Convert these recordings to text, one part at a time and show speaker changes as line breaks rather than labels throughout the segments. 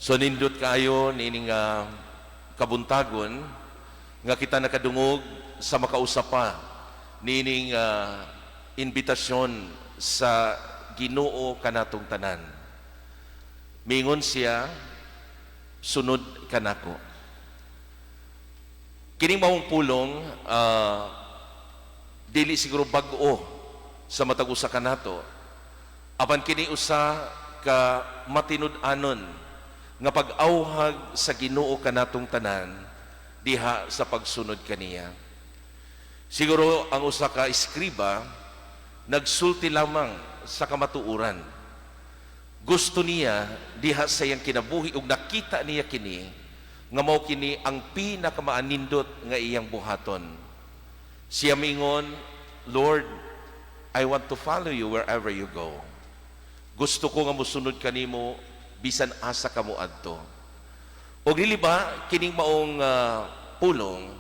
So nindot kayo nining kabuntagon nga kita nakadungog sa makausapa nining invitasyon sa Ginoo kanatong tanan. Mingon siya, sunod kanako. Kining maong pulong dili siguro bag-o sa matag usa kanato. Apan kini usa ka matinud-anon nga pag-awhag sa Ginoo kanatong tanan diha sa pagsunod kaniya. Siguro ang usa ka eskriba nagsulti lamang sa kamatuoran. Gusto niya diha sa iyang kinabuhi ug nakita niya kini nga mao kini ang pinakamaanindot nga iyang buhaton. Siya mingon, Lord, I want to follow you wherever you go. Gusto ko nga mosunod kanimo bisan asa kamo adto. O dili ba kining maong pulong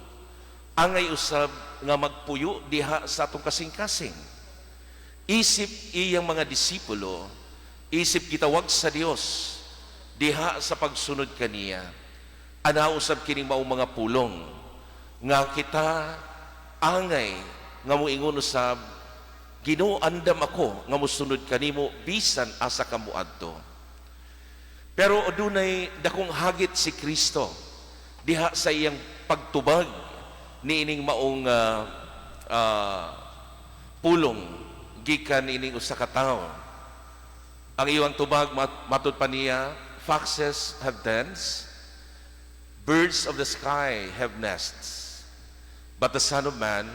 angay usab nga magpuyo diha sa atong kasing-kasing. Isip iyang mga disipulo, isip gitawag sa Dios diha sa pagsunod kaniya. Ana usab kining maong mga pulong nga kita angay nga moingon usab, Ginoo, andam ako nga mosunod kanimo bisan asa kamo adto. Pero adunay dakong hagit si Kristo diha sa iyang pagtubag niining maong pulong gikan ining usa ka tawo. Ang iyang tubag matud pa niya, foxes have dens, birds of the sky have nests, but the Son of Man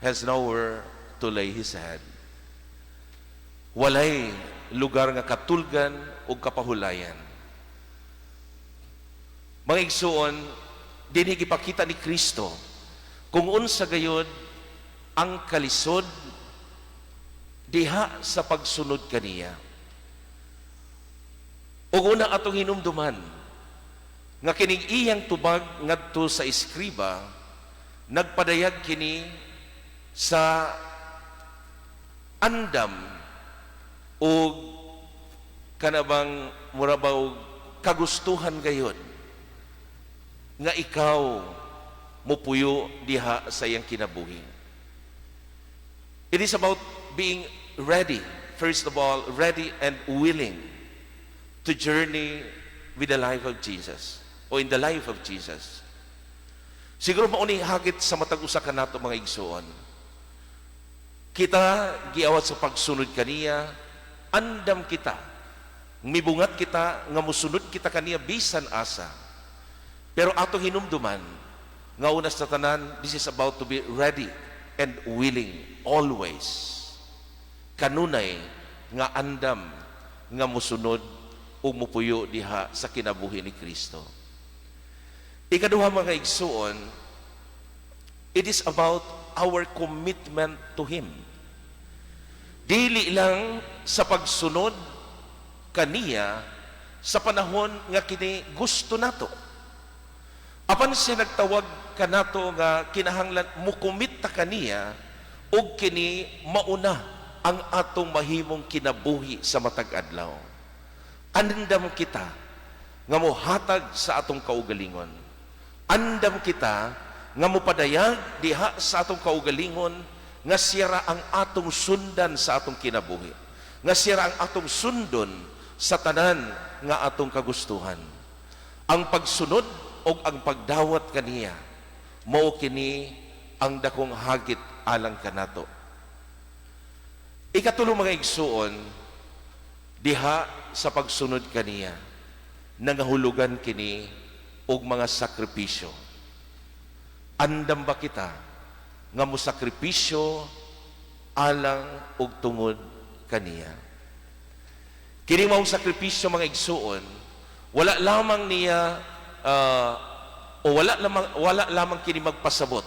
has nowhere to lay his head. Walay lugar nga katulgan o kapahulayan. Mga igsuon, dinhi gipakita ni Kristo kung unsa gayud ang kalisod diha sa pagsunod kaniya. Ug una atong hinumduman nga kining iyang tubag ngadto sa eskriba nagpadayag kini sa andam o kanabang murabaw kagustuhan gayon nga ikaw mupuyo diha sa iyang kinabuhi. It is about being ready, first of all, ready and willing to journey with the life of Jesus o in the life of Jesus. Siguro mauni hagit sa matag usa kanato mga igsuon. Kita giawat sa pagsunod kaniya, andam kita, mibungat kita nga musunod kita kaniya bisan asa. Pero ato hinumduman nga una sa tanan, this is about to be ready and willing always. Kanunay nga andam nga musunod ug mupuyo diha sa kinabuhi ni Kristo. Ikaduha mga igsuon, it is about our commitment to Him. Dili lang sa pagsunod kaniya sa panahon nga kini gusto nato. Apan siya nagtawag kanato nga kinahanglan mukumit ta kaniya ug kini mauna ang atong mahimong kinabuhi sa matag adlaw. Andam kita nga mohatag sa atong kaugalingon. Andam kita nga mopadayag diha sa atong kaugalingon nga siyara ang atong sundan sa atong kinabuhi. Nga siyara ang atong sundon sa tanan nga atong kagustuhan. Ang pagsunod o ang pagdawat kaniya, mao kini ang dakong hagit alang kanato. Ikatulo mga igsuon, diha sa pagsunod kaniya, nangahulugan kini og mga sakripisyo. Andam ba kita nga mosakripisyo alang og tungod kaniya? Kini maong sakripisyo mga igsuon, wala lamang niya wala lamang kini magpasabot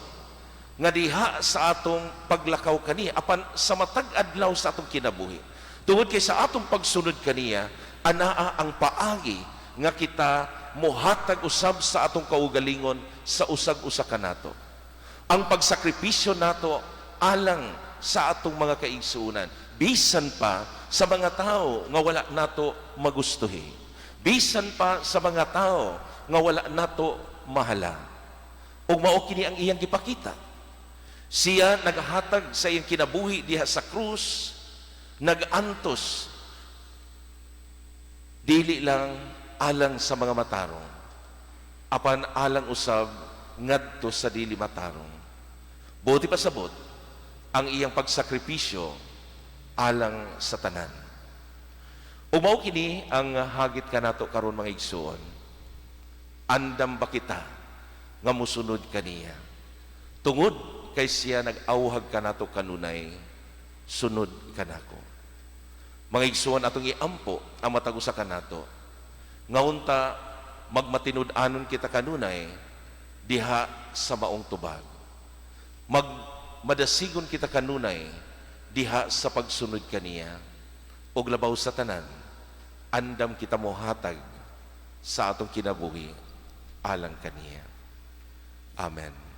nga diha sa atong paglakaw kaniya apan sa matag adlaw sa atong kinabuhi. Tungod kay sa atong pagsunod kaniya, anaa ang paagi nga kita mohatag usab sa atong kaugalingon sa usag-usa kanato. Ang pagsakripisyo nato alang sa atong mga kaigsuunan, bisan pa sa mga tao nga wala nato magustuhi, bisan pa sa mga tao nga wala nato mahala. Ug mao kini ang iyang gipakita. Siya naghatag sa iyang kinabuhi diha sa krus, nagantos dili lang alang sa mga matarong, apan alang usab ngadto sa dili matarong. Buti pa sabot ang iyang pagsakripisyo alang sa tanan. Ug mao kini ang hagit kanato karon mga igsoon. Andam ba kita nga musunod kaniya? Tungod kay siya nag-awhag kanato kanunay, sunod kanako. Mga igsoon, atong iampo ang matag usa kanato. Ngaunta magmatinud-anon kita kanunay diha sa maong tubag. Magmadasigon kita kanunay diha sa pagsunod kaniya. Og labaw sa tanan, andam kita mohatag sa atong kinabuhi alang kaniya. Amen.